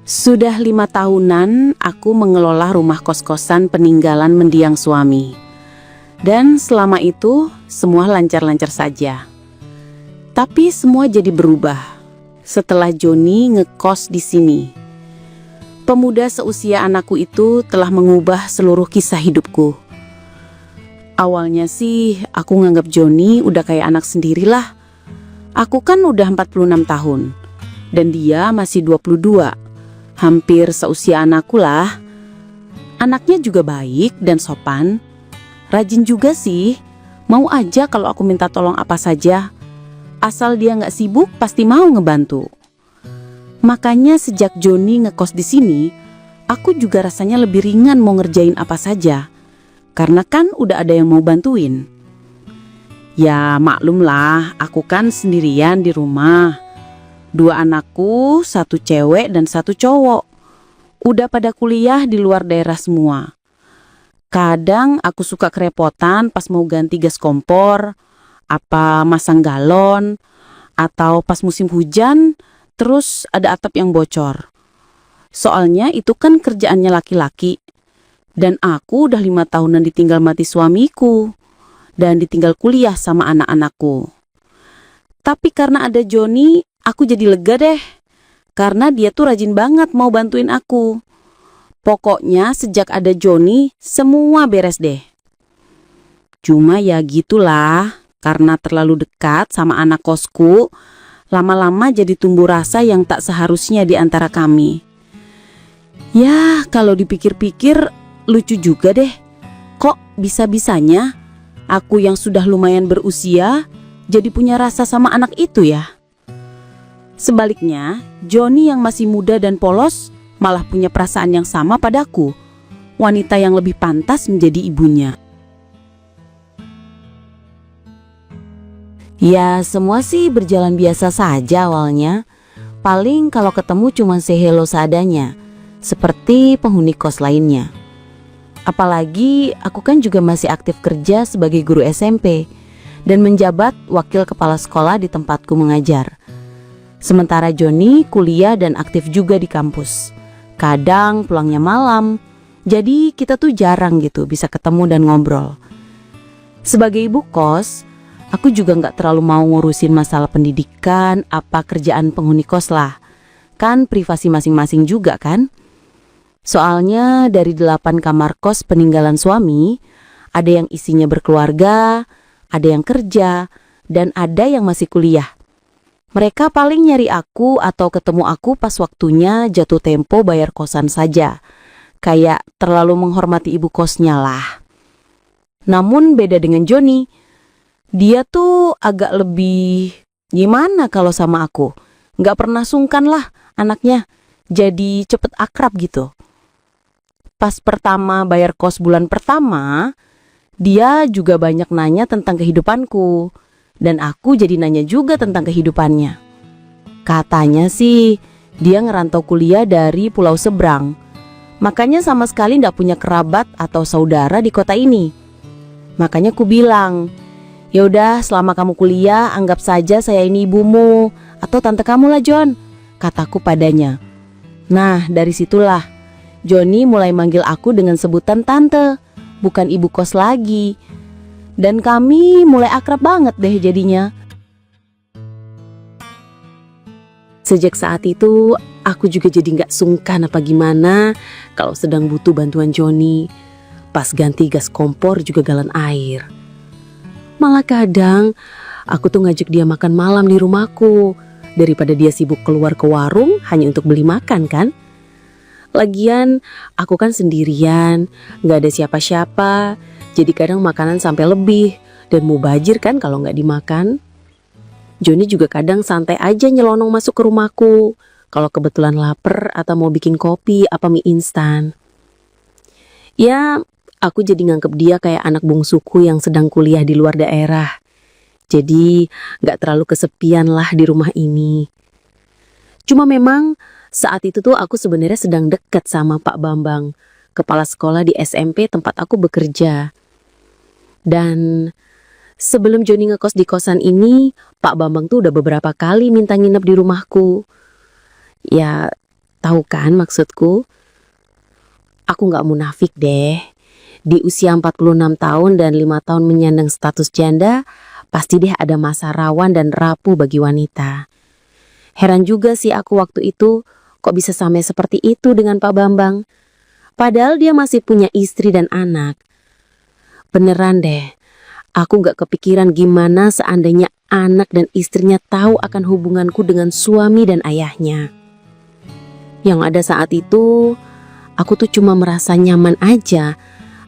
Sudah 5 tahunan aku mengelola rumah kos-kosan peninggalan mendiang suami. Dan selama itu semua lancar-lancar saja. Tapi semua jadi berubah setelah Joni ngekos di sini. Pemuda seusia anakku itu telah mengubah seluruh kisah hidupku. Awalnya sih aku nganggap Joni udah kayak anak sendirilah. Aku kan udah 46 tahun dan dia masih 22. Hampir seusia anakku lah. Anaknya juga baik dan sopan. Rajin juga sih. Mau aja kalau aku minta tolong apa saja. Asal dia nggak sibuk pasti mau ngebantu. Makanya sejak Joni ngekos di sini, aku juga rasanya lebih ringan mau ngerjain apa saja. Karena kan udah ada yang mau bantuin. Ya maklum lah, aku kan sendirian di rumah. 2 anakku, 1 cewek dan 1 cowok. Udah pada kuliah di luar daerah semua. Kadang aku suka kerepotan pas mau ganti gas kompor, apa masang galon, atau pas musim hujan terus ada atap yang bocor. Soalnya itu kan kerjaannya laki-laki. Dan aku udah 5 tahunan ditinggal mati suamiku. Dan ditinggal kuliah sama anak-anakku. Tapi karena ada Joni, aku jadi lega deh. Karena dia tuh rajin banget mau bantuin aku. Pokoknya sejak ada Joni, semua beres deh. Cuma ya gitulah, karena terlalu dekat sama anak kosku, lama-lama jadi tumbuh rasa yang tak seharusnya di antara kami. Ya, kalau dipikir-pikir lucu juga deh. Kok bisa-bisanya aku yang sudah lumayan berusia jadi punya rasa sama anak itu ya? Sebaliknya, Joni yang masih muda dan polos malah punya perasaan yang sama padaku. Wanita yang lebih pantas menjadi ibunya. Ya semua sih berjalan biasa saja awalnya. Paling kalau ketemu cuma say hello seadanya, seperti penghuni kos lainnya. Apalagi aku kan juga masih aktif kerja sebagai guru SMP dan menjabat wakil kepala sekolah di tempatku mengajar. Sementara Joni kuliah dan aktif juga di kampus. Kadang pulangnya malam, jadi kita tuh jarang gitu bisa ketemu dan ngobrol. Sebagai ibu kos, aku juga gak terlalu mau ngurusin masalah pendidikan, apa kerjaan penghuni kos lah. Kan privasi masing-masing juga kan. Soalnya dari 8 kamar kos peninggalan suami, ada yang isinya berkeluarga, ada yang kerja, dan ada yang masih kuliah. Mereka paling nyari aku atau ketemu aku pas waktunya jatuh tempo bayar kosan saja. Kayak terlalu menghormati ibu kosnya lah. Namun beda dengan Joni. Dia tuh agak lebih gimana kalau sama aku. Gak pernah sungkan lah anaknya. Jadi cepet akrab gitu. Pas pertama bayar kos bulan pertama, dia juga banyak nanya tentang kehidupanku. Dan aku jadi nanya juga tentang kehidupannya. Katanya sih dia ngerantau kuliah dari pulau seberang. Makanya sama sekali gak punya kerabat atau saudara di kota ini. Makanya ku bilang, yaudah selama kamu kuliah anggap saja saya ini ibumu atau tante kamu lah John, kataku padanya. Nah dari situlah Joni mulai manggil aku dengan sebutan tante, bukan ibu kos lagi. Dan kami mulai akrab banget deh jadinya. Sejak saat itu aku juga jadi gak sungkan apa gimana kalau sedang butuh bantuan Joni. Pas ganti gas kompor juga galon air. Malah kadang aku tuh ngajak dia makan malam di rumahku, daripada dia sibuk keluar ke warung hanya untuk beli makan kan. Lagian aku kan sendirian, gak ada siapa-siapa. Jadi kadang makanan sampai lebih dan mubazir kan kalau nggak dimakan. Joni juga kadang santai aja nyelonong masuk ke rumahku kalau kebetulan lapar atau mau bikin kopi apa mie instan. Ya aku jadi nganggep dia kayak anak bungsuku yang sedang kuliah di luar daerah. Jadi nggak terlalu kesepian lah di rumah ini. Cuma memang saat itu tuh aku sebenarnya sedang dekat sama Pak Bambang, kepala sekolah di SMP tempat aku bekerja. Dan Sebelum Joni ngekos di kosan ini, Pak Bambang tuh udah beberapa kali minta nginep di rumahku. Ya, tahu kan maksudku? Aku nggak munafik deh. Di usia 46 tahun dan 5 tahun menyandang status janda, pasti deh ada masa rawan dan rapuh bagi wanita. Heran juga sih aku waktu itu, kok bisa sampai seperti itu dengan Pak Bambang. Padahal dia masih punya istri dan anak. Beneran deh, aku gak kepikiran gimana seandainya anak dan istrinya tahu akan hubunganku dengan suami dan ayahnya. Yang ada saat itu, aku tuh cuma merasa nyaman aja.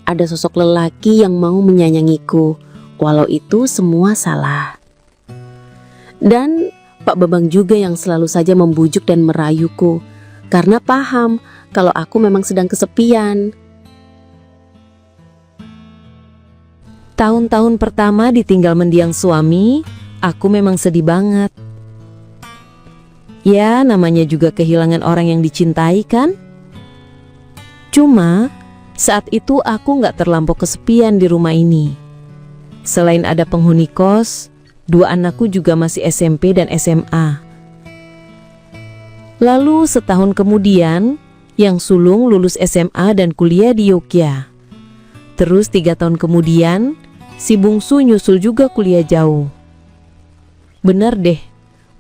Ada sosok lelaki yang mau menyayangiku, walau itu semua salah. Dan Pak Bambang juga yang selalu saja membujuk dan merayuku, karena paham kalau aku memang sedang kesepian. Tahun-tahun pertama ditinggal mendiang suami, aku memang sedih banget. Ya, namanya juga kehilangan orang yang dicintai kan? Cuma, saat itu aku gak terlampau kesepian di rumah ini. Selain ada penghuni kos, 2 anakku juga masih SMP dan SMA. Lalu setahun kemudian, yang sulung lulus SMA dan kuliah di Yogyakarta. Terus 3 tahun kemudian, si bungsu nyusul juga kuliah jauh. Bener deh,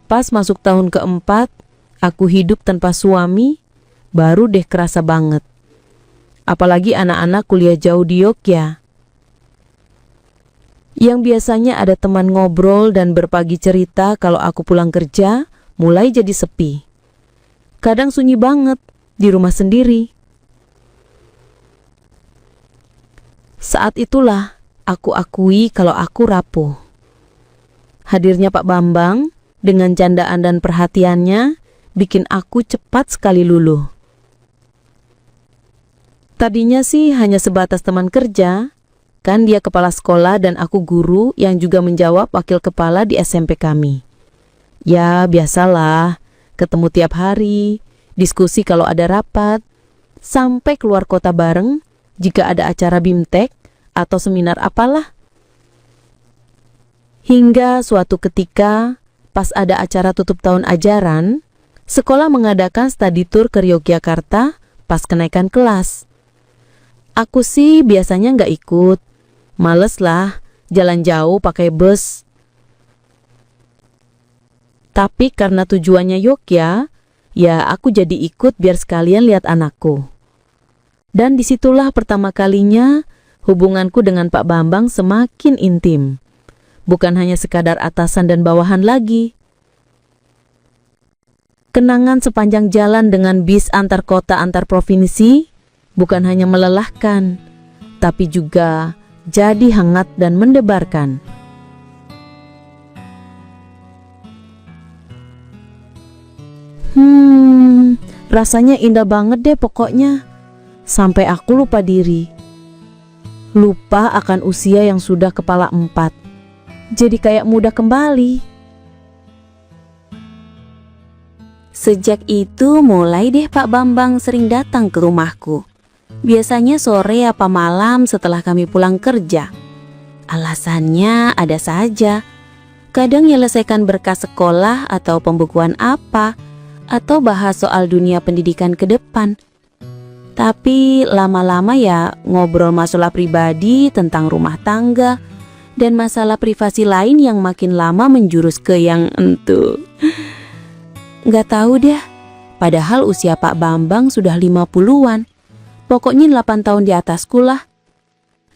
pas masuk tahun keempat, aku hidup tanpa suami, baru deh kerasa banget. Apalagi anak-anak kuliah jauh di Yogyakarta. Yang biasanya ada teman ngobrol dan berbagi cerita kalau aku pulang kerja, mulai jadi sepi. Kadang sunyi banget di rumah sendiri. Saat itulah aku akui kalau aku rapuh. Hadirnya Pak Bambang dengan candaan dan perhatiannya bikin aku cepat sekali luluh. Tadinya sih hanya sebatas teman kerja, kan dia kepala sekolah dan aku guru yang juga menjawab wakil kepala di SMP kami. Ya biasalah, ketemu tiap hari, diskusi kalau ada rapat, sampai keluar kota bareng jika ada acara BIMTEK atau seminar apalah. Hingga suatu ketika, pas ada acara tutup tahun ajaran, sekolah mengadakan study tour ke Yogyakarta pas kenaikan kelas. Aku sih biasanya nggak ikut, males lah jalan jauh pakai bus. Tapi karena tujuannya Yogyakarta, ya aku jadi ikut biar sekalian lihat anakku. Dan disitulah pertama kalinya hubunganku dengan Pak Bambang semakin intim. Bukan hanya sekadar atasan dan bawahan lagi. Kenangan sepanjang jalan dengan bis antar kota antar provinsi bukan hanya melelahkan, tapi juga jadi hangat dan mendebarkan. Rasanya indah banget deh pokoknya. Sampai aku lupa diri. Lupa akan usia yang sudah kepala 4. Jadi kayak muda kembali. Sejak itu mulai deh Pak Bambang sering datang ke rumahku. Biasanya sore apa malam setelah kami pulang kerja. Alasannya ada saja. Kadang menyelesaikan berkas sekolah atau pembukuan apa, atau bahas soal dunia pendidikan ke depan. Tapi lama-lama ya ngobrol masalah pribadi tentang rumah tangga dan masalah privasi lain yang makin lama menjurus ke yang entu. Nggak tahu deh, padahal usia Pak Bambang sudah 50-an. Pokoknya 8 tahun di atasku lah.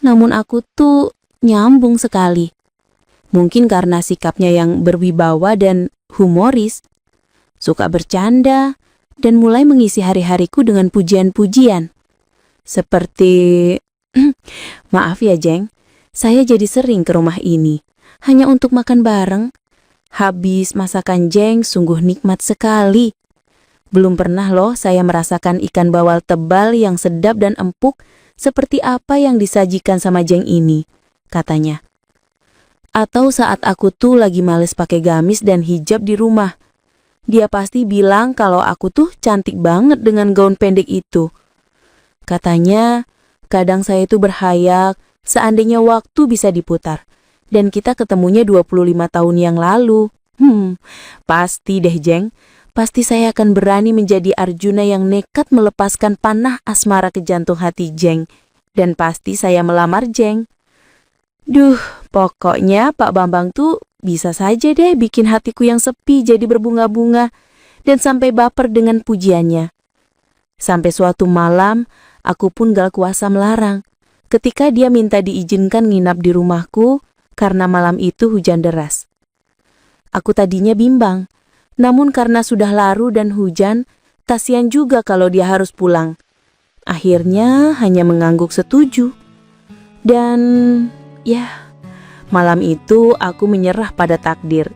Namun aku tuh nyambung sekali. Mungkin karena sikapnya yang berwibawa dan humoris. Suka bercanda dan mulai mengisi hari-hariku dengan pujian-pujian. Seperti, maaf ya Jeng, saya jadi sering ke rumah ini. Hanya untuk makan bareng. Habis masakan Jeng sungguh nikmat sekali. Belum pernah loh saya merasakan ikan bawal tebal yang sedap dan empuk seperti apa yang disajikan sama Jeng ini, katanya. Atau saat aku tuh lagi males pakai gamis dan hijab di rumah. Dia pasti bilang kalau aku tuh cantik banget dengan gaun pendek itu. Katanya, kadang saya tuh berhayak seandainya waktu bisa diputar. Dan kita ketemunya 25 tahun yang lalu. Pasti deh, Jeng. Pasti saya akan berani menjadi Arjuna yang nekat melepaskan panah asmara ke jantung hati Jeng. Dan pasti saya melamar Jeng. Duh, pokoknya Pak Bambang tuh bisa saja deh bikin hatiku yang sepi jadi berbunga-bunga dan sampai baper dengan pujiannya. Sampai suatu malam, aku pun gak kuasa melarang. Ketika dia minta diizinkan nginap di rumahku karena malam itu hujan deras. Aku tadinya bimbang, namun karena sudah larut dan hujan, kasihan juga kalau dia harus pulang. Akhirnya hanya mengangguk setuju. Dan ya, malam itu aku menyerah pada takdir.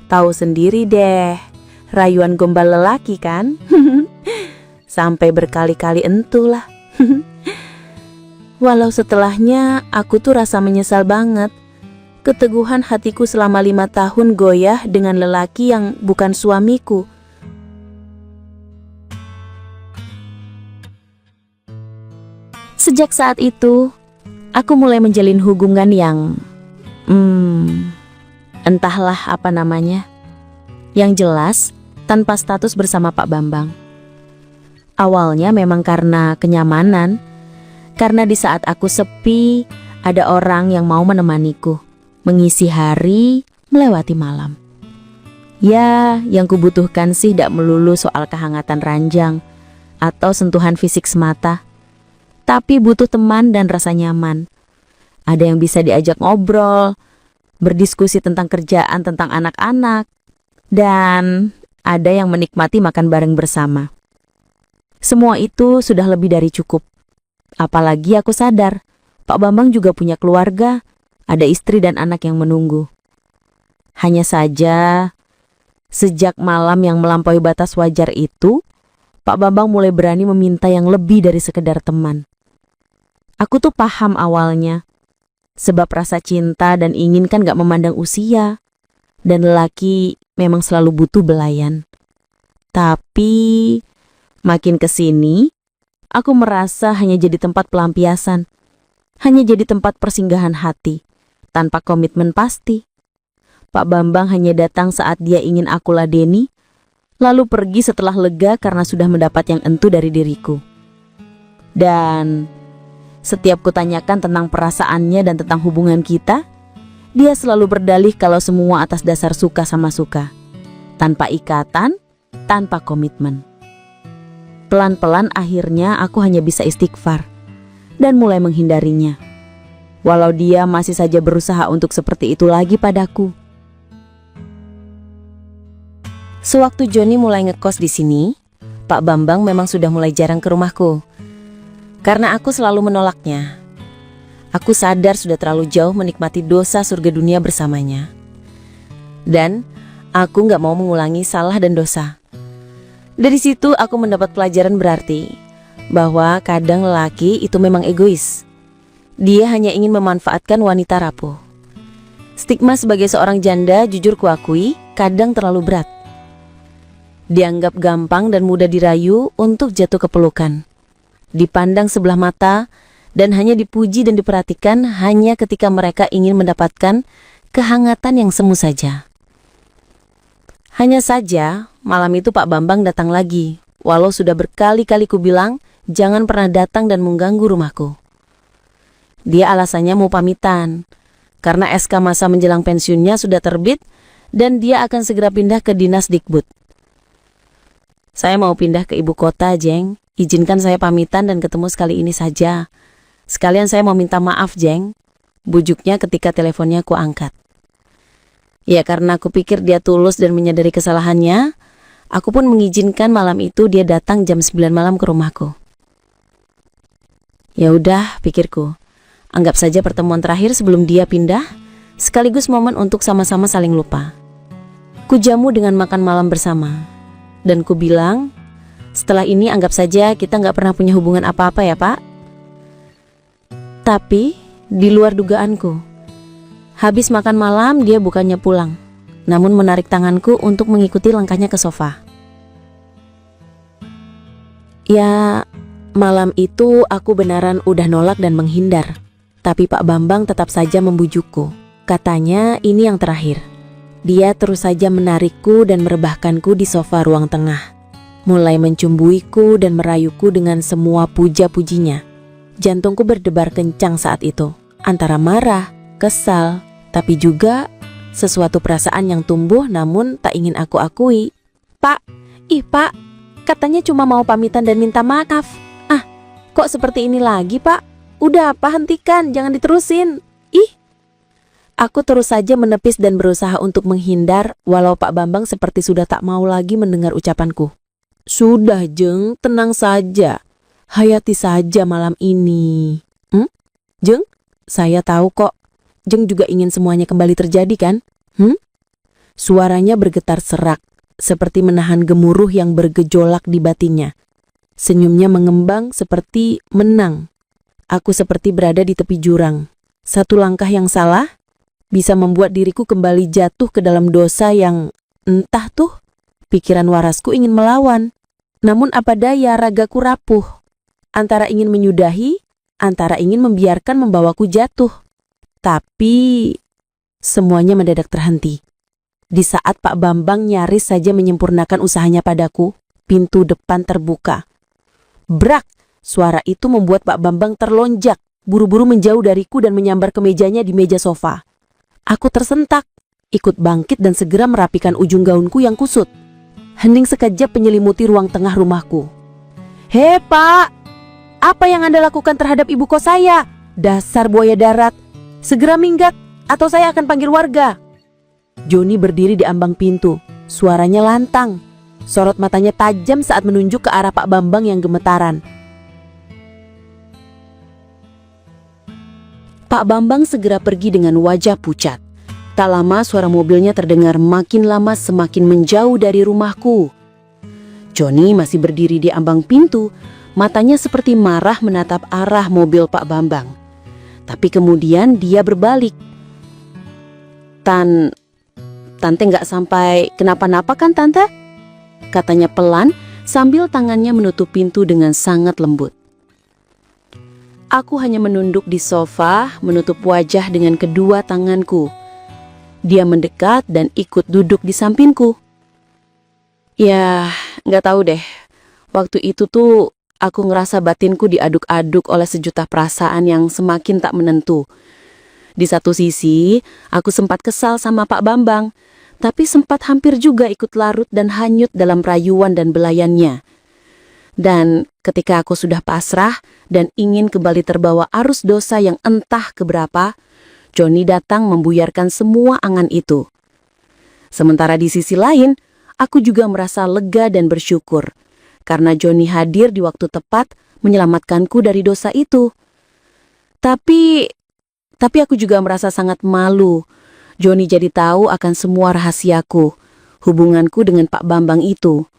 Tahu sendiri deh, rayuan gombal lelaki kan? Sampai berkali-kali entulah. Walau setelahnya aku tuh rasa menyesal banget. Keteguhan hatiku selama 5 tahun goyah dengan lelaki yang bukan suamiku. Sejak saat itu, aku mulai menjalin hubungan yang entahlah apa namanya. Yang jelas, tanpa status bersama Pak Bambang. Awalnya memang karena kenyamanan, karena di saat aku sepi, ada orang yang mau menemaniku, mengisi hari, melewati malam. Ya, yang kubutuhkan sih tidak melulu soal kehangatan ranjang atau sentuhan fisik semata, tapi butuh teman dan rasa nyaman. Ada yang bisa diajak ngobrol, berdiskusi tentang kerjaan, tentang anak-anak, dan ada yang menikmati makan bareng bersama. Semua itu sudah lebih dari cukup. Apalagi aku sadar, Pak Bambang juga punya keluarga, ada istri dan anak yang menunggu. Hanya saja, sejak malam yang melampaui batas wajar itu, Pak Bambang mulai berani meminta yang lebih dari sekedar teman. Aku tuh paham awalnya, sebab rasa cinta dan ingin kan gak memandang usia, dan lelaki memang selalu butuh belayan. Tapi, makin kesini, aku merasa hanya jadi tempat pelampiasan, hanya jadi tempat persinggahan hati, tanpa komitmen pasti. Pak Bambang hanya datang saat dia ingin aku ladeni, lalu pergi setelah lega karena sudah mendapat yang entu dari diriku. Dan setiap kutanyakan tentang perasaannya dan tentang hubungan kita, dia selalu berdalih kalau semua atas dasar suka sama suka, tanpa ikatan, tanpa komitmen. Pelan-pelan akhirnya aku hanya bisa istighfar dan mulai menghindarinya. Walau dia masih saja berusaha untuk seperti itu lagi padaku. Sewaktu Joni mulai ngekos di sini, Pak Bambang memang sudah mulai jarang ke rumahku. Karena aku selalu menolaknya. Aku sadar sudah terlalu jauh menikmati dosa surga dunia bersamanya. Dan aku gak mau mengulangi salah dan dosa. Dari situ aku mendapat pelajaran berarti bahwa kadang lelaki itu memang egois. Dia hanya ingin memanfaatkan wanita rapuh. Stigma sebagai seorang janda, jujur kuakui, kadang terlalu berat. Dianggap gampang dan mudah dirayu untuk jatuh ke pelukan. Dipandang sebelah mata dan hanya dipuji dan diperhatikan hanya ketika mereka ingin mendapatkan kehangatan yang semu saja. Hanya saja, malam itu Pak Bambang datang lagi, walau sudah berkali-kali ku bilang jangan pernah datang dan mengganggu rumahku. Dia alasannya mau pamitan, karena SK masa menjelang pensiunnya sudah terbit dan dia akan segera pindah ke Dinas Dikbud. Saya mau pindah ke ibu kota, Jeng. Izinkan saya pamitan dan ketemu sekali ini saja. Sekalian saya mau minta maaf, Jeng. Bujuknya ketika teleponnya ku angkat. Ya karena aku pikir dia tulus dan menyadari kesalahannya, aku pun mengizinkan malam itu dia datang jam 9 malam ke rumahku. Ya udah, pikirku. Anggap saja pertemuan terakhir sebelum dia pindah, sekaligus momen untuk sama-sama saling lupa. Ku jamu dengan makan malam bersama. Dan ku bilang, setelah ini anggap saja kita gak pernah punya hubungan apa-apa ya Pak. Tapi di luar dugaanku, habis makan malam dia bukannya pulang, namun menarik tanganku untuk mengikuti langkahnya ke sofa. Ya, malam itu aku benaran udah nolak dan menghindar. Tapi Pak Bambang tetap saja membujukku. Katanya ini yang terakhir. Dia terus saja menarikku dan merebahkanku di sofa ruang tengah. Mulai mencumbuiku dan merayuku dengan semua puja-pujinya. Jantungku berdebar kencang saat itu. Antara marah, kesal, tapi juga sesuatu perasaan yang tumbuh namun tak ingin aku akui. Pak, Pak, katanya cuma mau pamitan dan minta maaf. Ah, kok seperti ini lagi, Pak? Udah, Pak, hentikan, jangan diterusin. Aku terus saja menepis dan berusaha untuk menghindar, walau Pak Bambang seperti sudah tak mau lagi mendengar ucapanku. Sudah, Jeng, tenang saja. Hayati saja malam ini. Jeng, saya tahu kok. Jeng juga ingin semuanya kembali terjadi kan? Suaranya bergetar serak, seperti menahan gemuruh yang bergejolak di batinnya. Senyumnya mengembang seperti menang. Aku seperti berada di tepi jurang. Satu langkah yang salah bisa membuat diriku kembali jatuh ke dalam dosa yang entah tuh. Pikiran warasku ingin melawan. Namun apa daya, ragaku rapuh. Antara ingin menyudahi, antara ingin membiarkan membawaku jatuh. Tapi semuanya mendadak terhenti. Di saat Pak Bambang nyaris saja menyempurnakan usahanya padaku, pintu depan terbuka. Brak! Suara itu membuat Pak Bambang terlonjak, buru-buru menjauh dariku dan menyambar ke mejanya di meja sofa. Aku tersentak, ikut bangkit dan segera merapikan ujung gaunku yang kusut. Hening sekejap menyelimuti ruang tengah rumahku. Hei Pak, apa yang Anda lakukan terhadap ibu kos saya? Dasar buaya darat, segera minggat atau saya akan panggil warga. Joni berdiri di ambang pintu, suaranya lantang. Sorot matanya tajam saat menunjuk ke arah Pak Bambang yang gemetaran. Pak Bambang segera pergi dengan wajah pucat. Tak lama suara mobilnya terdengar makin lama semakin menjauh dari rumahku. Joni masih berdiri di ambang pintu, matanya seperti marah menatap arah mobil Pak Bambang. Tapi kemudian dia berbalik. Tante nggak sampai kenapa-napa kan Tante? Katanya pelan sambil tangannya menutup pintu dengan sangat lembut. Aku hanya menunduk di sofa, menutup wajah dengan kedua tanganku. Dia mendekat dan ikut duduk di sampingku. Ya, nggak tahu deh. Waktu itu tuh aku ngerasa batinku diaduk-aduk oleh sejuta perasaan yang semakin tak menentu. Di satu sisi, aku sempat kesal sama Pak Bambang, tapi sempat hampir juga ikut larut dan hanyut dalam rayuan dan belayannya. Dan ketika aku sudah pasrah dan ingin kembali terbawa arus dosa yang entah keberapa, Joni datang membuyarkan semua angan itu. Sementara di sisi lain, aku juga merasa lega dan bersyukur, karena Joni hadir di waktu tepat menyelamatkanku dari dosa itu. Tapi aku juga merasa sangat malu. Joni jadi tahu akan semua rahasiaku, hubunganku dengan Pak Bambang itu.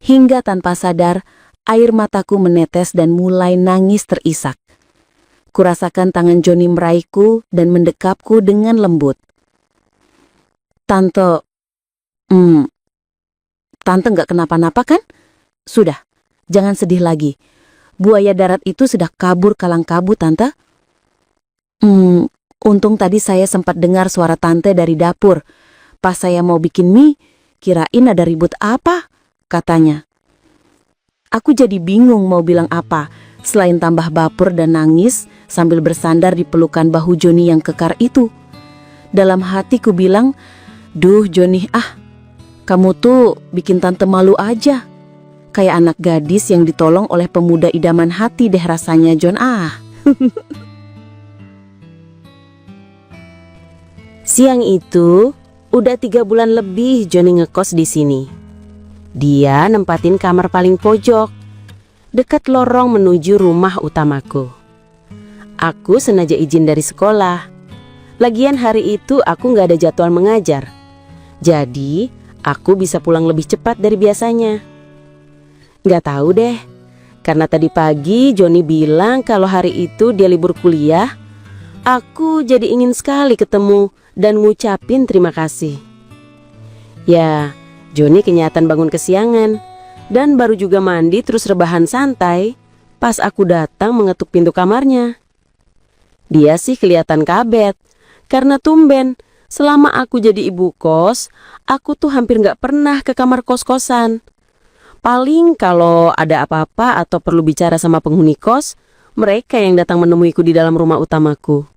Hingga tanpa sadar, air mataku menetes dan mulai nangis terisak. Kurasakan tangan Joni meraihku dan mendekapku dengan lembut. Tante nggak kenapa-napa kan? Sudah, jangan sedih lagi. Buaya darat itu sudah kabur kalang kabut, Tante. Untung tadi saya sempat dengar suara Tante dari dapur. Pas saya mau bikin mie, kirain ada ribut apa, katanya. Aku jadi bingung mau bilang apa, selain tambah baper dan nangis sambil bersandar di pelukan bahu Joni yang kekar itu. Dalam hatiku bilang, duh Joni, kamu tuh bikin Tante malu aja. Kayak anak gadis yang ditolong oleh pemuda idaman hati deh rasanya, Jon. Siang itu, udah 3 bulan lebih Joni ngekos di sini. Dia nempatin kamar paling pojok, dekat lorong menuju rumah utamaku. Aku sengaja izin dari sekolah. Lagian hari itu aku nggak ada jadwal mengajar. Jadi, aku bisa pulang lebih cepat dari biasanya. Nggak tahu deh, karena tadi pagi Joni bilang kalau hari itu dia libur kuliah. Aku jadi ingin sekali ketemu dan ngucapin terima kasih. Ya, Joni kenyataan bangun kesiangan dan baru juga mandi terus rebahan santai pas aku datang mengetuk pintu kamarnya. Dia sih kelihatan kabet Karena tumben, selama aku jadi ibu kos, aku tuh hampir nggak pernah ke kamar kos-kosan. Paling kalau ada apa-apa atau perlu bicara sama penghuni kos, mereka yang datang menemuiku di dalam rumah utamaku.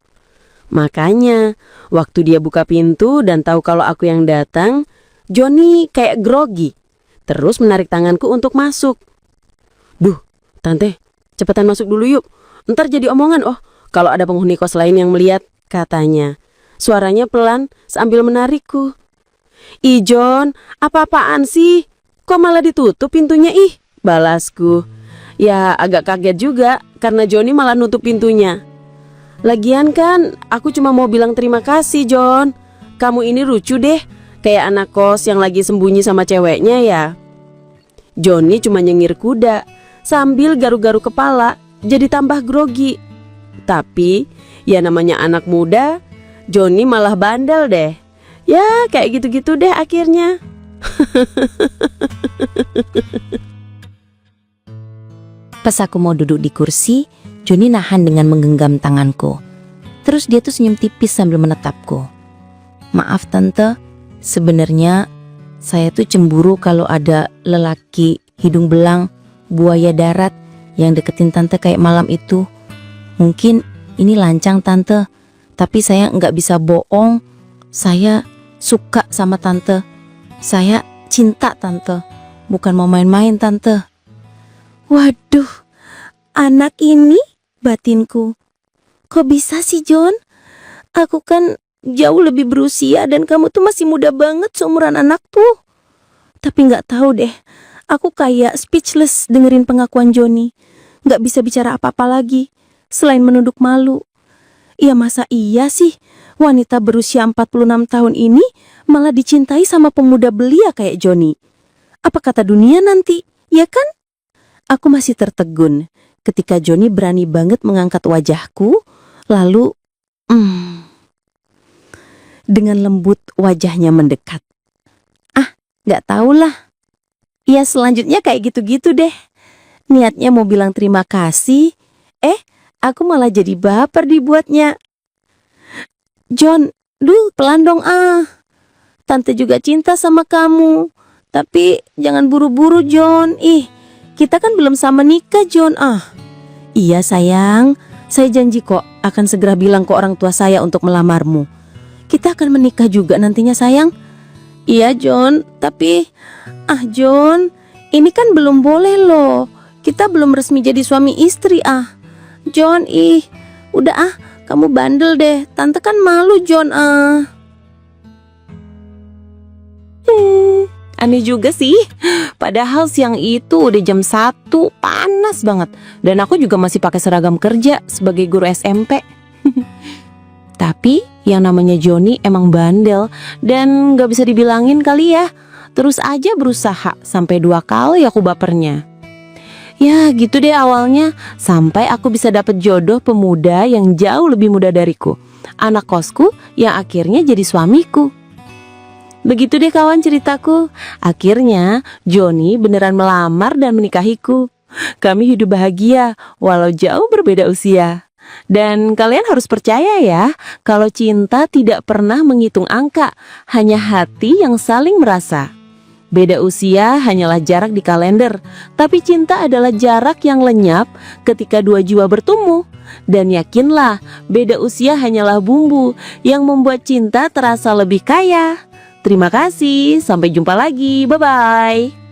Makanya, waktu dia buka pintu dan tahu kalau aku yang datang, Joni kayak grogi, terus menarik tanganku untuk masuk. Duh, tante, cepetan masuk dulu yuk. Ntar jadi omongan, kalau ada penghuni kos lain yang melihat, katanya. Suaranya pelan sambil menarikku. Ih John, apa-apaan sih? Kok malah ditutup pintunya balasku. Ya agak kaget juga karena Joni malah nutup pintunya. Lagian kan aku cuma mau bilang terima kasih John. Kamu ini lucu deh, kayak anak kos yang lagi sembunyi sama ceweknya ya. Joni cuma nyengir kuda sambil garu-garu kepala, jadi tambah grogi. Tapi ya namanya anak muda, Joni malah bandel deh. Ya kayak gitu-gitu deh akhirnya. Pas aku mau duduk di kursi, Joni nahan dengan menggenggam tanganku. Terus dia tuh senyum tipis sambil menatapku. Maaf tante, sebenarnya saya tuh cemburu kalau ada lelaki hidung belang, buaya darat yang deketin tante kayak malam itu. Mungkin ini lancang tante, tapi saya nggak bisa bohong. Saya suka sama tante. Saya cinta tante, bukan mau main-main tante. Waduh, anak ini batinku. Kok bisa sih John? Aku kan jauh lebih berusia dan kamu tuh masih muda banget seumuran anakku. Tapi nggak tahu deh, aku kayak speechless dengerin pengakuan Joni. Nggak bisa bicara apa-apa lagi, selain menunduk malu. Ya masa iya sih, wanita berusia 46 tahun ini malah dicintai sama pemuda belia kayak Joni. Apa kata dunia nanti, ya kan? Aku masih tertegun ketika Joni berani banget mengangkat wajahku, lalu dengan lembut wajahnya mendekat. Gak tahulah. Ya selanjutnya kayak gitu-gitu deh. Niatnya mau bilang terima kasih, aku malah jadi baper dibuatnya. John, pelan dong Tante juga cinta sama kamu. Tapi jangan buru-buru John. Kita kan belum sama nikah John. Iya sayang, saya janji kok akan segera bilang ke orang tua saya untuk melamarmu. Kita akan menikah juga nantinya sayang. Iya John, tapi John, ini kan belum boleh loh. Kita belum resmi jadi suami istri John, udah kamu bandel deh. Tante kan malu John Aneh juga sih. Padahal siang itu udah jam 1, panas banget. Dan aku juga masih pakai seragam kerja sebagai guru SMP. Tapi yang namanya Joni emang bandel dan gak bisa dibilangin kali ya. Terus aja berusaha sampai 2 kali aku bapernya. Ya gitu deh awalnya, sampai aku bisa dapet jodoh pemuda yang jauh lebih muda dariku. Anak kosku yang akhirnya jadi suamiku. Begitu deh kawan ceritaku. Akhirnya Joni beneran melamar dan menikahiku. Kami hidup bahagia walau jauh berbeda usia. Dan kalian harus percaya ya, kalau cinta tidak pernah menghitung angka, hanya hati yang saling merasa. Beda usia hanyalah jarak di kalender, tapi cinta adalah jarak yang lenyap ketika 2 jiwa bertemu. Dan yakinlah, beda usia hanyalah bumbu yang membuat cinta terasa lebih kaya. Terima kasih, sampai jumpa lagi, bye-bye.